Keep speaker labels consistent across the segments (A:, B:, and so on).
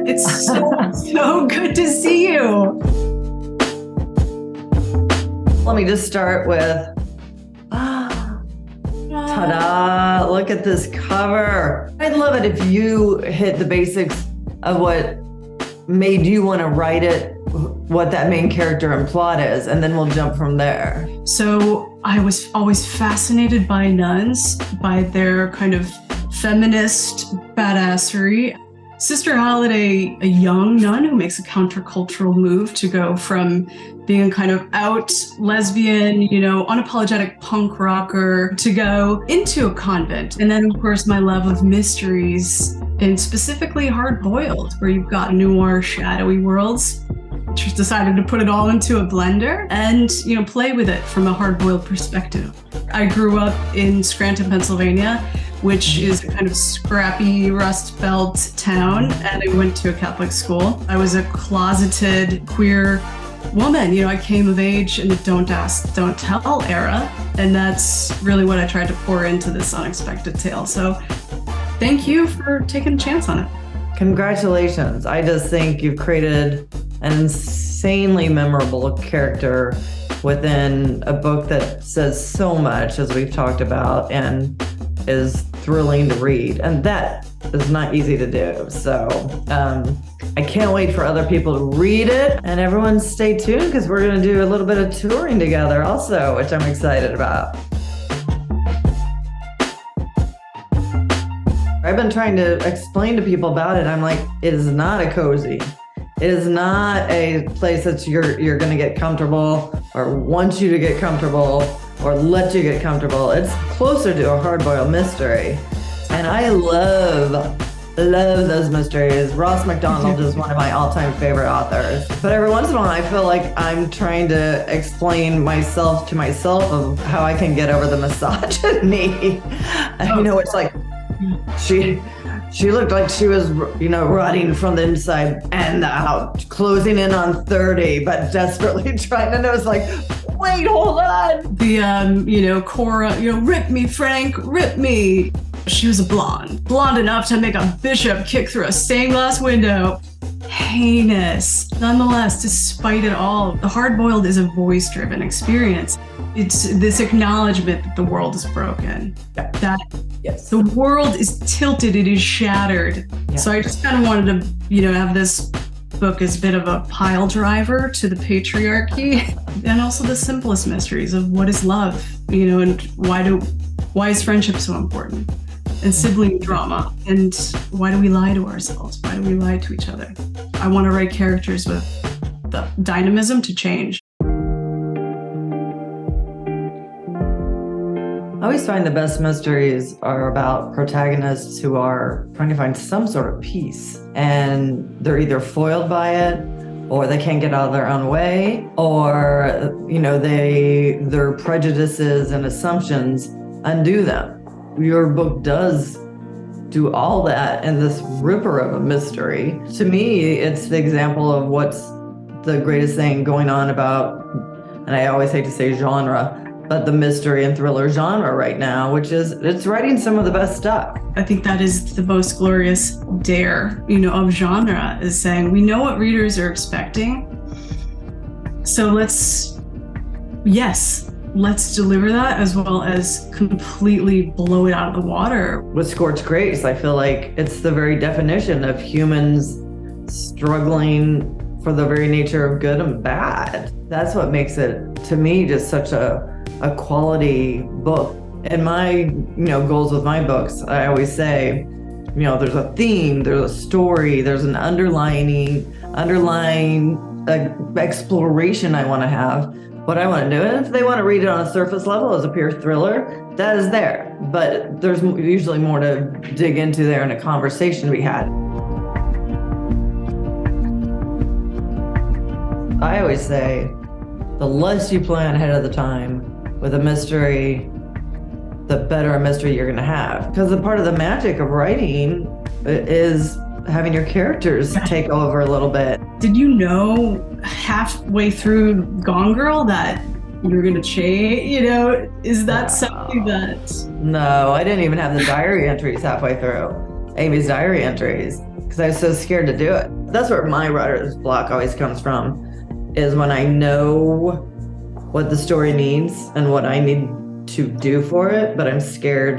A: It's so good to see you.
B: Let me just start with, ta-da, look at this cover. I'd love it if you hit the basics of what made you want to write it, what that main character and plot is, and then we'll jump from there.
A: So I was always fascinated by nuns, by their kind of feminist badassery. Sister Halliday, a young nun who makes a countercultural move to go from being a kind of out lesbian, unapologetic punk rocker to go into a convent. And then, of course, my love of mysteries, and specifically hard-boiled, where you've got noir, shadowy worlds. Just decided to put it all into a blender and, play with it from a hard-boiled perspective. I grew up in Scranton, Pennsylvania, which is a kind of scrappy Rust Belt town, and I went to a Catholic school. I was a closeted queer woman. I came of age in the don't ask, don't tell era, and that's really what I tried to pour into this unexpected tale. So thank you for taking a chance on it.
B: Congratulations. I just think you've created an insanely memorable character within a book that says so much, as we've talked about, and is thrilling to read. And that is not easy to do. So I can't wait for other people to read it. And everyone stay tuned, because we're going to do a little bit of touring together also, which I'm excited about. I've been trying to explain to people about it. I'm like, it is not a cozy. It is not a place that you're going to get comfortable or want you to get comfortable or let you get comfortable. It's closer to a hard-boiled mystery. And I love those mysteries. Ross MacDonald is one of my all-time favorite authors. But every once in a while, I feel like I'm trying to explain myself to myself of how I can get over the misogyny. It's like she looked like she was, rotting from the inside and out, closing in on 30, but desperately trying to know. It's like, wait, hold on.
A: The, Cora, rip me, Frank, rip me. She was a blonde enough to make a bishop kick through a stained glass window. Heinous. Nonetheless, despite it all, The Hard-Boiled is a voice-driven experience. It's this acknowledgement that the world is broken.
B: Yeah. Yes.
A: The world is tilted, it is shattered.
B: Yeah.
A: So I just kind of wanted to, have this book as a bit of a pile driver to the patriarchy, and also the simplest mysteries of what is love, and why is friendship so important, and sibling drama, and why do we lie to ourselves? Why do we lie to each other? I want to write characters with the dynamism to change.
B: I always find the best mysteries are about protagonists who are trying to find some sort of peace, and they're either foiled by it, or they can't get out of their own way, or their prejudices and assumptions undo them. Your book does do all that in this ripper of a mystery. To me, it's the example of what's the greatest thing going on about, and I always hate to say genre, but the mystery and thriller genre right now, which is, it's writing some of the best stuff.
A: I think that is the most glorious dare, of genre, is saying, we know what readers are expecting. So let's deliver that, as well as completely blow it out of the water.
B: With Scorched Grace, I feel like it's the very definition of humans struggling for the very nature of good and bad. That's what makes it, to me, just such a quality book. And my, goals with my books, I always say, there's a theme, there's a story, there's an underlying exploration I want to have. What I want to do, and if they want to read it on a surface level as a pure thriller, that is there. But there's usually more to dig into there in a conversation to be had. I always say, the less you plan ahead of the time with a mystery, the better a mystery you're going to have. Because the part of the magic of writing is having your characters take over a little bit.
A: Did you know halfway through Gone Girl that you're going to change? Is that something that...
B: No, I didn't even have the diary entries halfway through. Amy's diary entries. because I was so scared to do it. That's where my writer's block always comes from, is when I know what the story needs and what I need to do for it, but I'm scared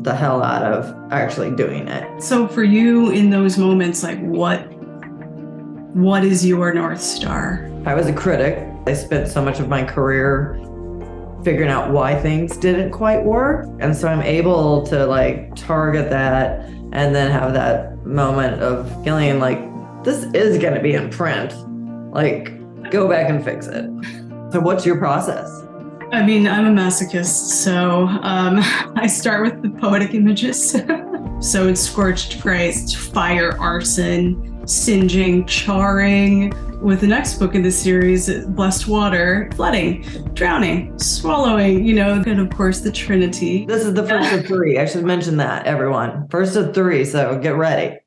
B: the hell out of actually doing it.
A: So for you in those moments, like what is your North Star?
B: I was a critic. I spent so much of my career figuring out why things didn't quite work. And so I'm able to like target that and then have that moment of feeling like this is going to be in print. Like, go back and fix it. So what's your process?
A: I mean, I'm a masochist, so I start with the poetic images. So it's Scorched Grace, fire, arson, singeing, charring. With the next book in the series, Blessed Water, flooding, drowning, swallowing, and of course the Trinity.
B: This is the first of 3. I should mention that, everyone. First of 3, so get ready.